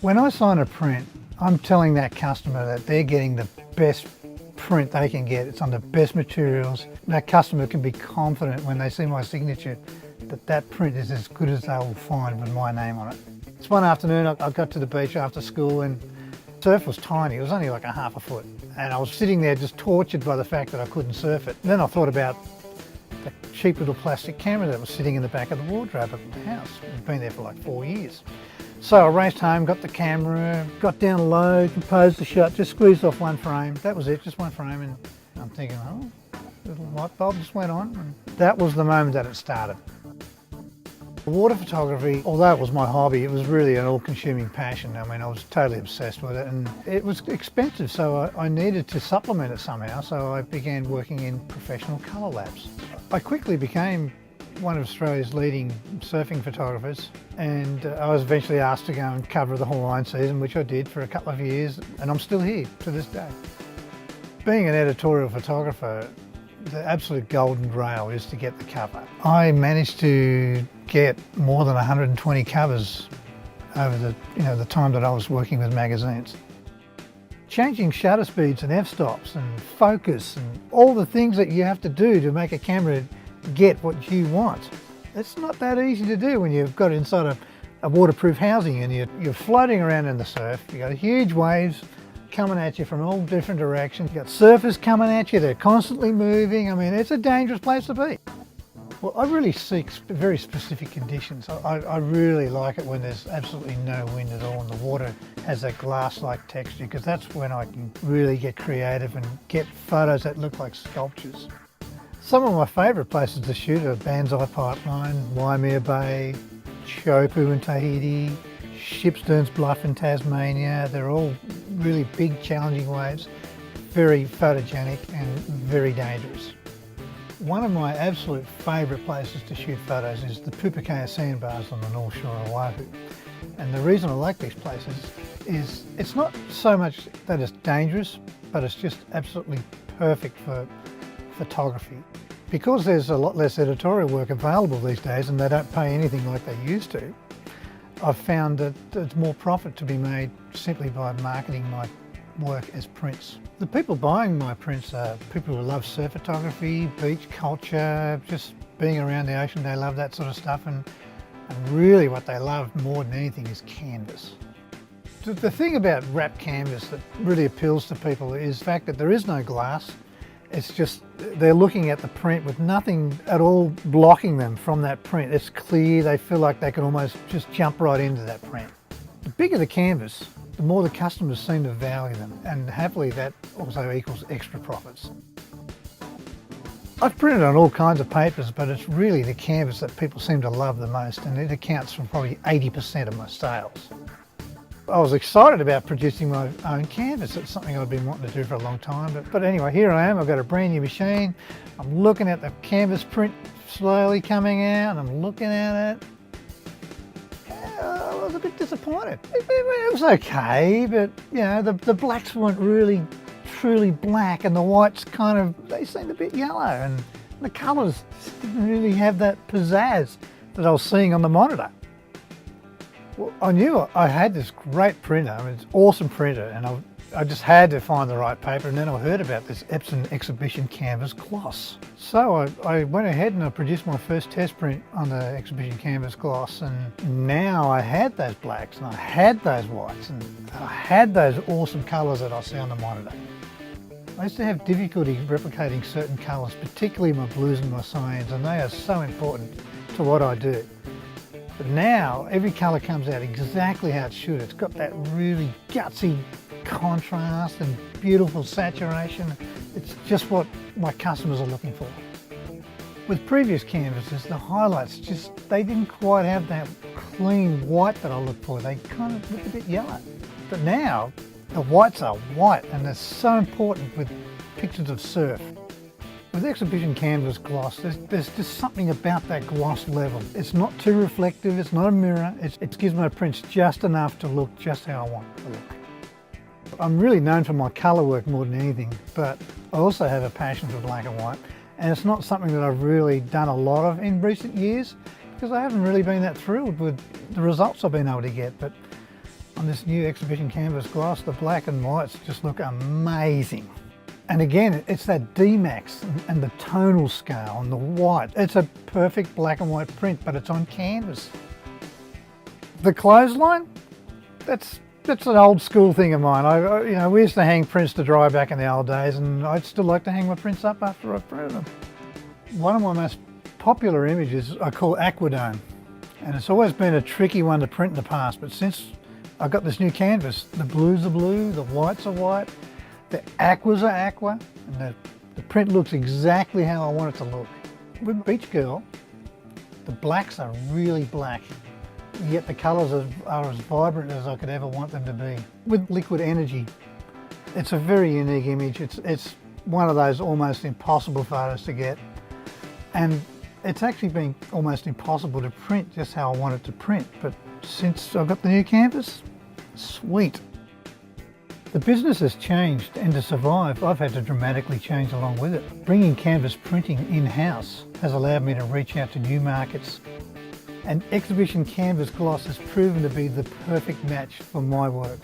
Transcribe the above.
When I sign a print, I'm telling that customer that they're getting the best print they can get. It's on the best materials. That customer can be confident when they see my signature that that print is as good as they will find with my name on it. It's one afternoon, I got to the beach after school and the surf was tiny. It was only like a half a foot. And I was sitting there just tortured by the fact that I couldn't surf it. And then I thought about the cheap little plastic camera that was sitting in the back of the wardrobe of the house. It's been there for like 4 years. So I raced home, got the camera, got down low, composed the shot, just squeezed off one frame. That was it, just one frame. And I'm thinking, oh, little light bulb just went on. And that was the moment that it started. Water photography, although it was my hobby, it was really an all-consuming passion. I mean, I was totally obsessed with it and it was expensive, so I needed to supplement it somehow, so I began working in professional colour labs. I quickly became one of Australia's leading surfing photographers, and I was eventually asked to go and cover the Hawaiian season, which I did for a couple of years, and I'm still here to this day. Being an editorial photographer, the absolute golden grail is to get the cover. I managed to get more than 120 covers over the time that I was working with magazines. Changing shutter speeds and f-stops and focus and all the things that you have to do to make a camera get what you want. It's not that easy to do when you've got it inside a waterproof housing and you're floating around in the surf. You've got huge waves coming at you from all different directions. You've got surfers coming at you, they're constantly moving. I mean, it's a dangerous place to be. Well, I really seek very specific conditions. I really like it when there's absolutely no wind at all and the water has that glass-like texture, because that's when I can really get creative and get photos that look like sculptures. Some of my favourite places to shoot are Banzai Pipeline, Waimea Bay, Chopu in Tahiti, Shipsterns Bluff in Tasmania. They're all really big, challenging waves, very photogenic and very dangerous. One of my absolute favourite places to shoot photos is the Pupukea sandbars on the North Shore of Oahu. And the reason I like these places is it's not so much that it's dangerous, but it's just absolutely perfect for photography. Because there's a lot less editorial work available these days and they don't pay anything like they used to, I've found that there's more profit to be made simply by marketing my work as prints. The people buying my prints are people who love surf photography, beach culture, just being around the ocean. They love that sort of stuff, and really what they love more than anything is canvas. The thing about wrapped canvas that really appeals to people is the fact that there is no glass. It's just they're looking at the print with nothing at all blocking them from that print. It's clear, they feel like they can almost just jump right into that print. The bigger the canvas, the more the customers seem to value them, and happily that also equals extra profits. I've printed on all kinds of papers, but it's really the canvas that people seem to love the most, and it accounts for probably 80% of my sales. I was excited about producing my own canvas. It's something I've been wanting to do for a long time, but anyway, here I am. I've got a brand new machine. I'm looking at the canvas print slowly coming out, and I'm looking at it. I was a bit disappointed. It was okay, but you know, the blacks weren't really truly black, and the whites they seemed a bit yellow, and the colours didn't really have that pizzazz that I was seeing on the monitor. Well, I knew I had this great printer. I mean, it's an awesome printer, and I just had to find the right paper, and then I heard about this Epson Exhibition Canvas Gloss. So I went ahead and I produced my first test print on the Exhibition Canvas Gloss, and now I had those blacks, and I had those whites, and I had those awesome colours that I see on the monitor. I used to have difficulty replicating certain colours, particularly my blues and my cyans, and they are so important to what I do. But now every colour comes out exactly how it should. It's got that really gutsy contrast and beautiful saturation. It's just what my customers are looking for. With previous canvases, the highlights they didn't quite have that clean white that I look for. They kind of look a bit yellow. But now the whites are white, and they're so important with pictures of surf. With Exhibition Canvas Gloss, there's just something about that gloss level. It's not too reflective, it's not a mirror, it gives my prints just enough to look just how I want it to look. I'm really known for my colour work more than anything, but I also have a passion for black and white, and it's not something that I've really done a lot of in recent years, because I haven't really been that thrilled with the results I've been able to get, but on this new Exhibition Canvas Gloss, the black and whites just look amazing. And again, it's that D-Max and the tonal scale and the white. It's a perfect black and white print, but it's on canvas. The clothesline, that's an old school thing of mine. We used to hang prints to dry back in the old days, and I'd still like to hang my prints up after I've printed them. One of my most popular images I call Aquadome, and it's always been a tricky one to print in the past, but since I got this new canvas, the blues are blue, the whites are white, the aquas are aqua, and the print looks exactly how I want it to look. With Beach Girl, the blacks are really black, yet the colours are as vibrant as I could ever want them to be. With Liquid Energy, it's a very unique image. It's one of those almost impossible photos to get, and it's actually been almost impossible to print just how I want it to print, but since I've got the new canvas, sweet. The business has changed, and to survive, I've had to dramatically change along with it. Bringing canvas printing in-house has allowed me to reach out to new markets, and Exhibition Canvas Gloss has proven to be the perfect match for my work.